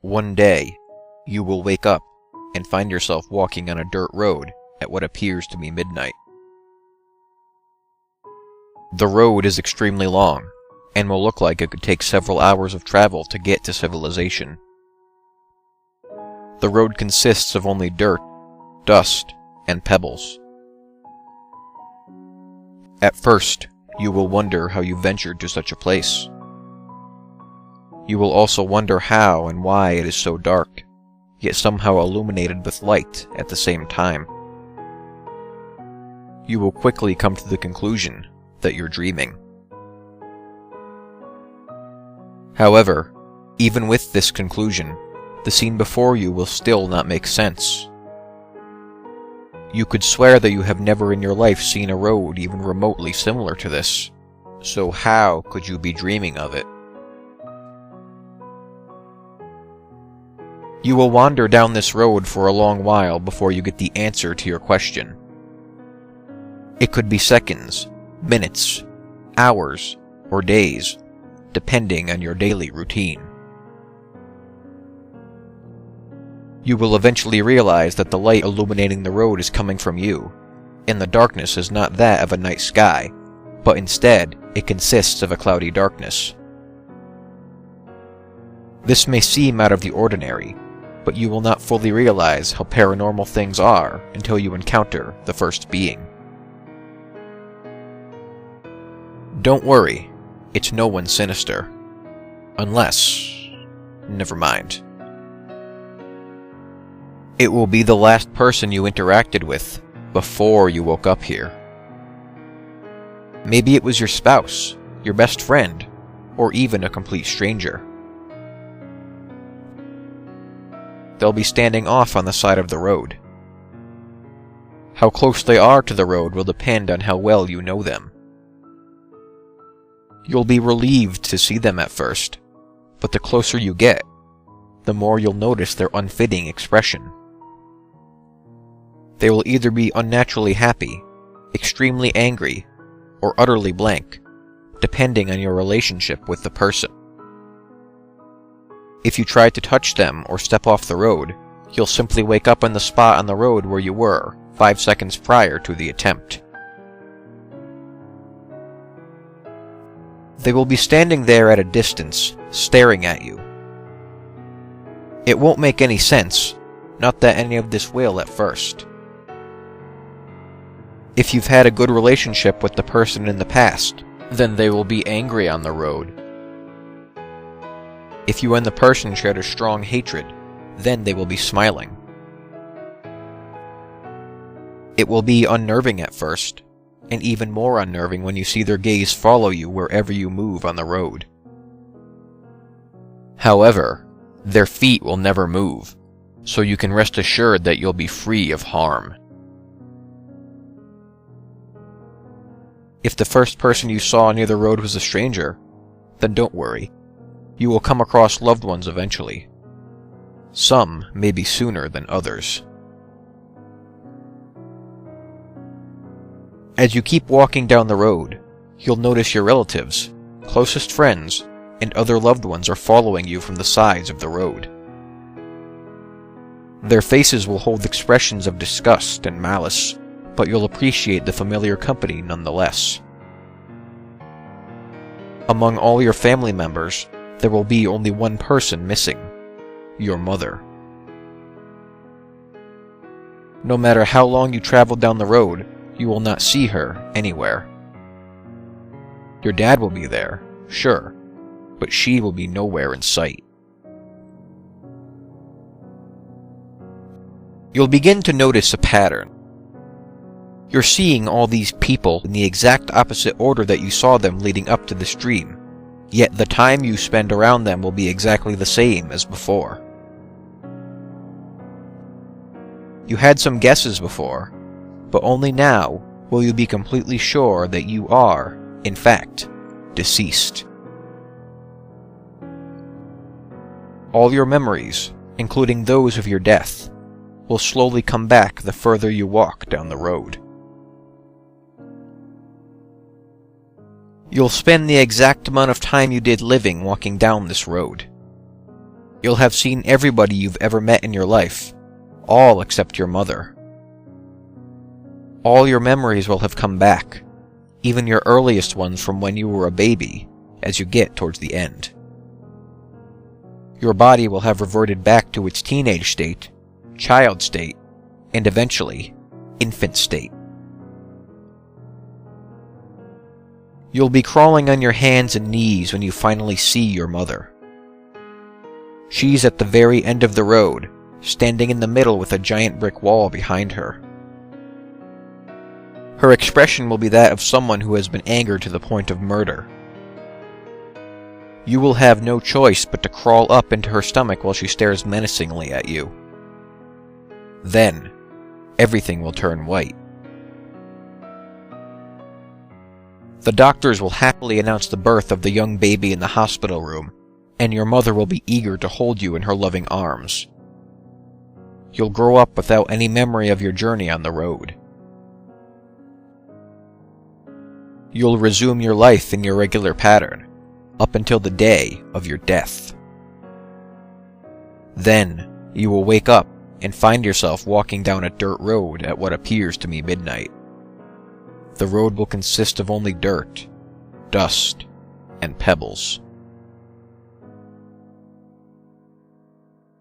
One day, you will wake up and find yourself walking on a dirt road at what appears to be midnight. The road is extremely long, and will look like it could take several hours of travel to get to civilization. The road consists of only dirt, dust, and pebbles. At first, you will wonder how you ventured to such a place. You will also wonder how and why it is so dark, yet somehow illuminated with light at the same time. You will quickly come to the conclusion that you're dreaming. However, even with this conclusion, the scene before you will still not make sense. You could swear that you have never in your life seen a road even remotely similar to this, so how could you be dreaming of it? You will wander down this road for a long while before you get the answer to your question. It could be seconds, minutes, hours, or days, depending on your daily routine. You will eventually realize that the light illuminating the road is coming from you, and the darkness is not that of a night sky, but instead it consists of a cloudy darkness. This may seem out of the ordinary, but you will not fully realize how paranormal things are until you encounter the first being. Don't worry, it's no one sinister. Unless... never mind. It will be the last person you interacted with before you woke up here. Maybe it was your spouse, your best friend, or even a complete stranger. They'll be standing off on the side of the road. How close they are to the road will depend on how well you know them. You'll be relieved to see them at first, but the closer you get, the more you'll notice their unfitting expression. They will either be unnaturally happy, extremely angry, or utterly blank, depending on your relationship with the person. If you try to touch them or step off the road, you'll simply wake up on the spot on the road where you were 5 seconds prior to the attempt. They will be standing there at a distance, staring at you. It won't make any sense, not that any of this will at first. If you've had a good relationship with the person in the past, then they will be angry on the road. If you and the person shared a strong hatred, then they will be smiling. It will be unnerving at first, and even more unnerving when you see their gaze follow you wherever you move on the road. However, their feet will never move, so you can rest assured that you'll be free of harm. If the first person you saw near the road was a stranger, then don't worry. You will come across loved ones eventually. Some may be sooner than others. As you keep walking down the road, you'll notice your relatives, closest friends, and other loved ones are following you from the sides of the road. Their faces will hold expressions of disgust and malice, but you'll appreciate the familiar company nonetheless. Among all your family members, there will be only one person missing: your mother. No matter how long you travel down the road, you will not see her anywhere. Your dad will be there, sure, but she will be nowhere in sight. You'll begin to notice a pattern. You're seeing all these people in the exact opposite order that you saw them leading up to this dream, yet the time you spend around them will be exactly the same as before. You had some guesses before, but only now will you be completely sure that you are, in fact, deceased. All your memories, including those of your death, will slowly come back the further you walk down the road. You'll spend the exact amount of time you did living walking down this road. You'll have seen everybody you've ever met in your life, all except your mother. All your memories will have come back, even your earliest ones from when you were a baby, as you get towards the end. Your body will have reverted back to its teenage state, child state, and eventually, infant state. You'll be crawling on your hands and knees when you finally see your mother. She's at the very end of the road, standing in the middle with a giant brick wall behind her. Her expression will be that of someone who has been angered to the point of murder. You will have no choice but to crawl up into her stomach while she stares menacingly at you. Then, everything will turn white. The doctors will happily announce the birth of the young baby in the hospital room, and your mother will be eager to hold you in her loving arms. You'll grow up without any memory of your journey on the road. You'll resume your life in your regular pattern, up until the day of your death. Then, you will wake up and find yourself walking down a dirt road at what appears to be midnight. The road will consist of only dirt, dust, and pebbles.